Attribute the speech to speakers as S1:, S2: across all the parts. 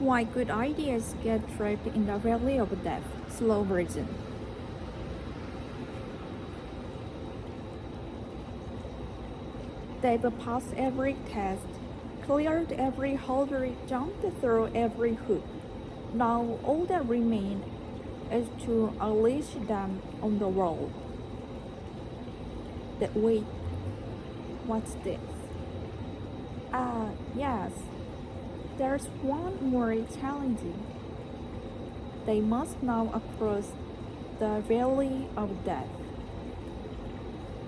S1: Why good ideas get trapped in the valley of death. Slow version. They've passed every test, cleared every hurdle, jumped through every hoop. Now all that remains is to unleash them on the world. Wait, what's this? Yes. There's one more challenging. They must now cross the valley of death.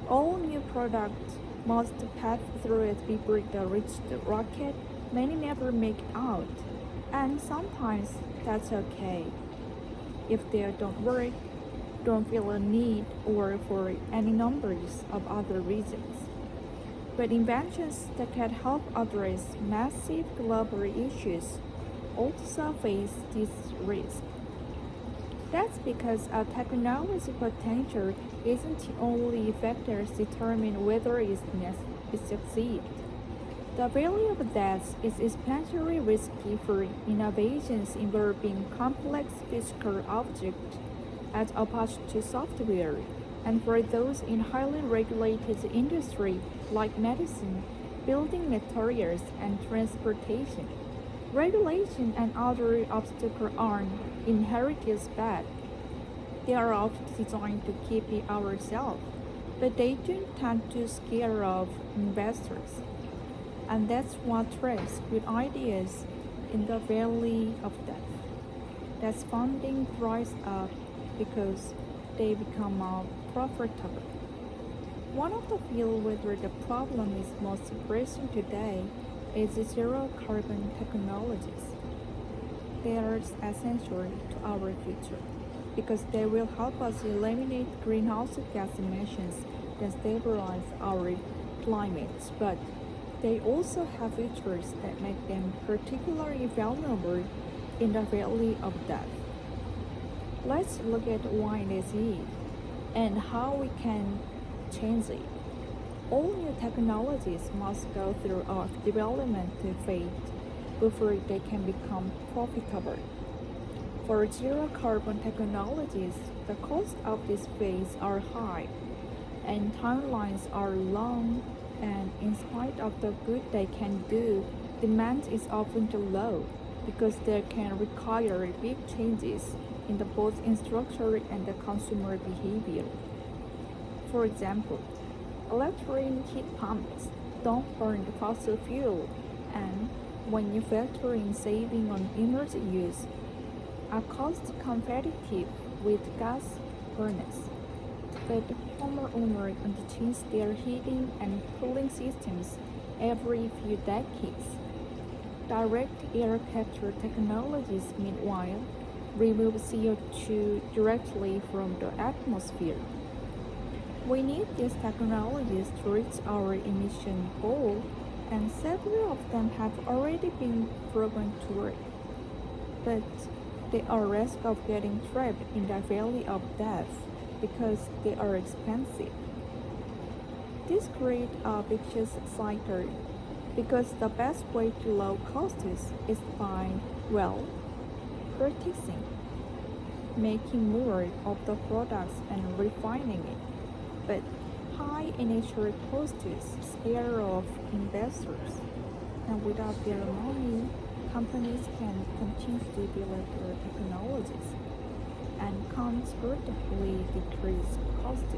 S1: All new products must pass through it before they reach the rocket. Many never make it out, and sometimes that's okay. If they don't work, don't feel a need, or for any numbers of other reasons. But inventions that can help address massive global issues also face this risk. That's because our technology potential isn't the only factors determine whether it succeeds. The value of death is especially risky for innovations involving complex physical objects as opposed to software, and for those in highly regulated industry like medicine, building materials, and transportation. Regulation and other obstacles aren't inherently bad. They are often designed to keep it ourselves, but they do tend to scare off investors. And that's what traps good ideas in the valley of death. That's funding dries up because they become more profitable. One of the fields where the problem is most pressing today is zero carbon technologies. They are essential to our future because they will help us eliminate greenhouse gas emissions that stabilize our climate, but they also have features that make them particularly vulnerable in the valley of death. Let's look at why this is and how we can change it. All new technologies must go through a development phase before they can become profitable. For zero carbon technologies, the costs of this phase are high and timelines are long, and in spite of the good they can do, demand is often too low because they can require big changes in both infrastructure and the consumer behavior. For example, electric heat pumps don't burn fossil fuel, and when you factor in saving on energy use, are cost competitive with gas burners. But homeowners change their heating and cooling systems every few decades. Direct air capture technologies, meanwhile, remove CO2 directly from the atmosphere. We need these technologies to reach our emission goal, and several of them have already been proven to work. But they are at risk of getting trapped in the valley of death because they are expensive. This creates a vicious cycle because the best way to lower costs is by, purchasing, making more of the products and refining it. But high initial costs scare off investors, and without their money, companies can continue to develop their technologies and considerably decrease costs.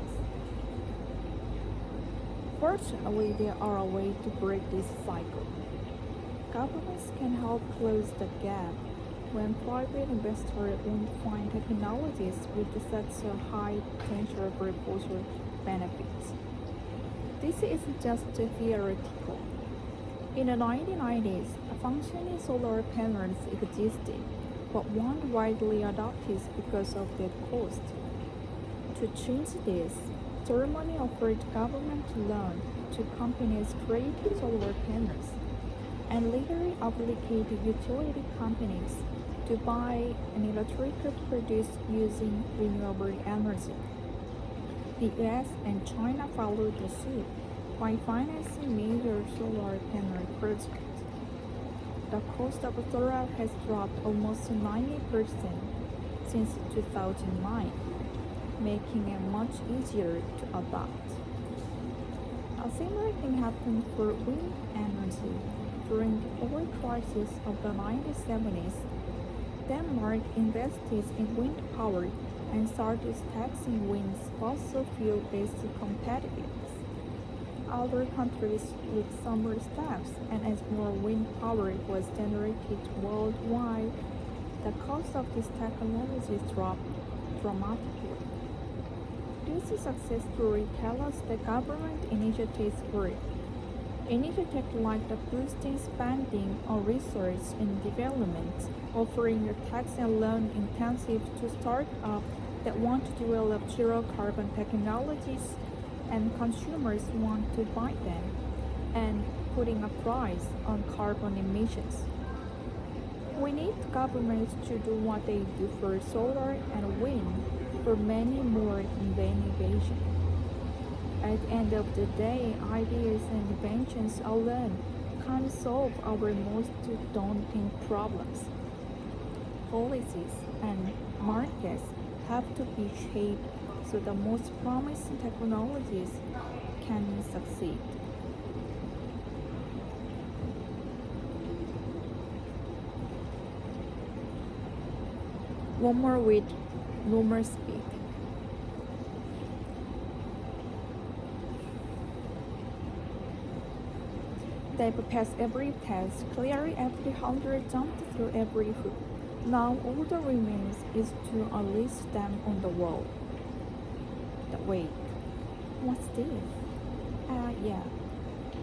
S1: Fortunately, there are ways to break this cycle. Governments can help close the gap when private investors won't find technologies with such a high potential for social benefits. This isn't just theoretical. In the 1990s, functioning solar panels existed, but weren't widely adopted because of their cost. To change this, Germany offered government loan to companies creating solar panels, and later obligated utility companies to buy an electric produced using renewable energy. The US and China followed suit by financing major solar panel projects. the cost of solar has dropped almost 90% since 2009, making it much easier to adopt. A similar thing happened for wind energy. During the oil crisis of the 1970s, Denmark invested in wind power and started taxing wind's fossil fuel-based competitiveness. Other countries took similar steps, and as more wind power was generated worldwide, the cost of these technologies dropped dramatically. This success story tells us that government initiatives work. Initiatives like the boosting spending on research and development, offering a tax and loan incentive to startups that want to develop zero carbon technologies and consumers want to buy them, and putting a price on carbon emissions. We need governments to do what they do for solar and wind for many more innovations. At the end of the day, ideas and inventions alone can't solve our most daunting problems. Policies and markets have to be shaped so the most promising technologies can succeed. One more with no more speed. They've passed every test, cleared every 100, jumped through every hoop. Now all that remains is to unleash them on the world. Wait, what's this? Yeah,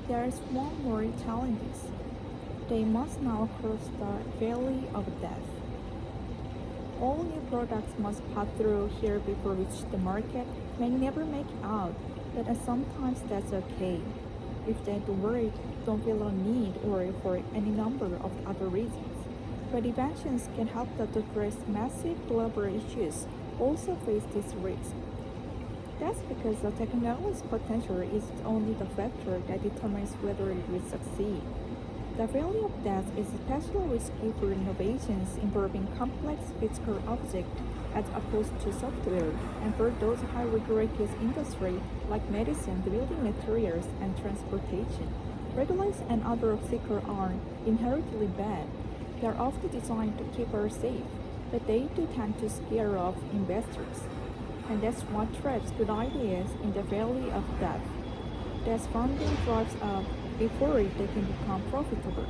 S1: there's one more challenge. They must now cross the valley of death. All new products must pass through here before reach the market. May never make it out, but sometimes that's okay. If they don't worry, don't feel a need or for any number of other reasons. But inventions can help to address massive global issues also face this risk. That's because the technology's potential is only the factor that determines whether it will succeed. The valley of death is especially risky for innovations involving complex physical objects as opposed to software, and for those highly regulated industries like medicine, building materials, and transportation. Regulations and other obstacles are inherently bad. They are often designed to keep us safe, but they do tend to scare off investors. And that's what traps good ideas in the valley of death. That's funding drives up before they can become profitable.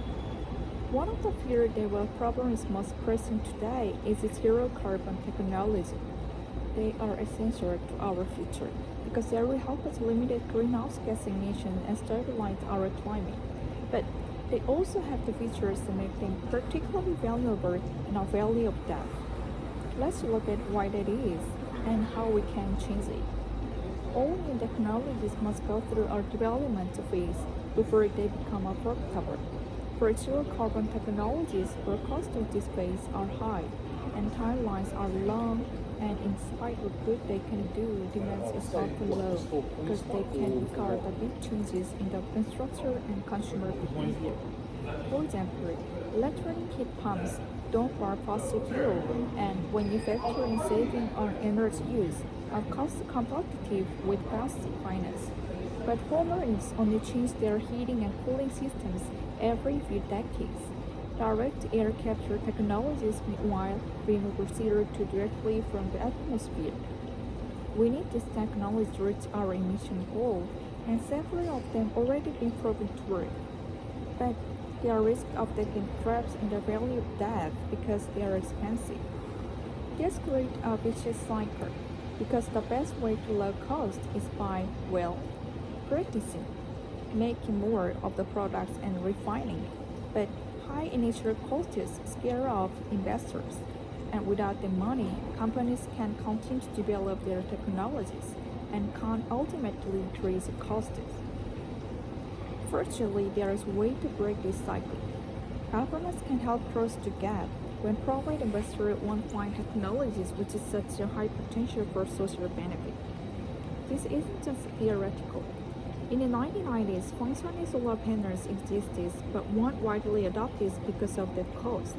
S1: One of the fears that will problems most pressing today is zero carbon technology. They are essential to our future because they will help us limit greenhouse gas emissions and stabilize our climate. But they also have the features that make them particularly valuable in a valley of death. Let's look at why that is and how we can change it. All new technologies must go through our development phase before they become profitable. For zero carbon technologies, the cost of this phase are high and timelines are long, and in spite of good they can do, demand is often low because they can require the big changes in the infrastructure and consumer behavior. For example, electronic heat pumps don't burn fossil fuel, and when you factor in saving on energy use, are cost competitive with basic finance. But homeowners only change their heating and cooling systems every few decades. Direct air capture technologies, meanwhile, remove CO2 directly from the atmosphere. We need this technology to reach our emission goal, and several of them already been proven to work. But there are risks of taking traps in the valley of death because they are expensive. This creates a vicious cycle, because the best way to low cost is by, well, practicing, making more of the products and refining. But high initial costs scare off investors, and without the money, companies can continue to develop their technologies and can ultimately increase costs. Fortunately, there is a way to break this cycle. Governments can help close the gap when private investors won't find technologies which is such a high potential for social benefit. This isn't just theoretical. In the 1990s, functioning solar panels existed but weren't widely adopted because of their cost.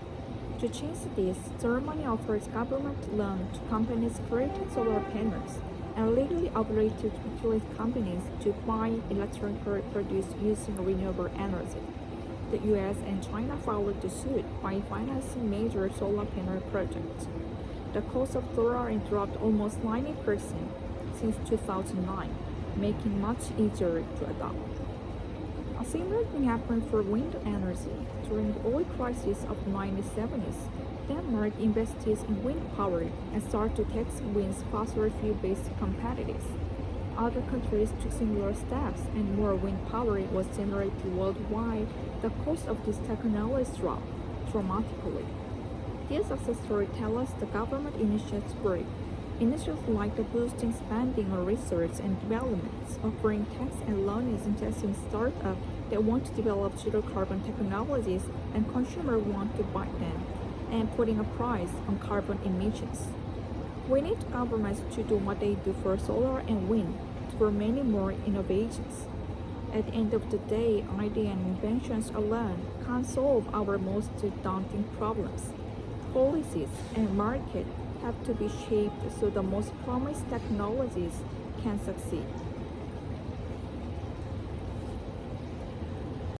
S1: To change this, Germany offers government loan to companies creating solar panels and legally obligated utility companies to buy electricity produced using renewable energy. The US and China followed suit by financing major solar panel projects. The cost of solar dropped almost 90% since 2009, making it much easier to adopt. A similar thing happened for wind energy. During the oil crisis of the 1970s, Denmark invested in wind power and started to tax wind's fossil fuel-based competitors. Other countries took similar steps, and more wind power was generated worldwide. The cost of this technology dropped dramatically. This success story tells us the government initiatives work. Initiatives like the boosting spending on research and development, offering tax and loans and testing startups that want to develop zero carbon technologies and consumers want to buy them, and putting a price on carbon emissions. We need governments to do what they do for solar and wind, for many more innovations. At the end of the day, ideas and inventions alone can't solve our most daunting problems. Policies and markets have to be shaped so the most promising technologies can succeed.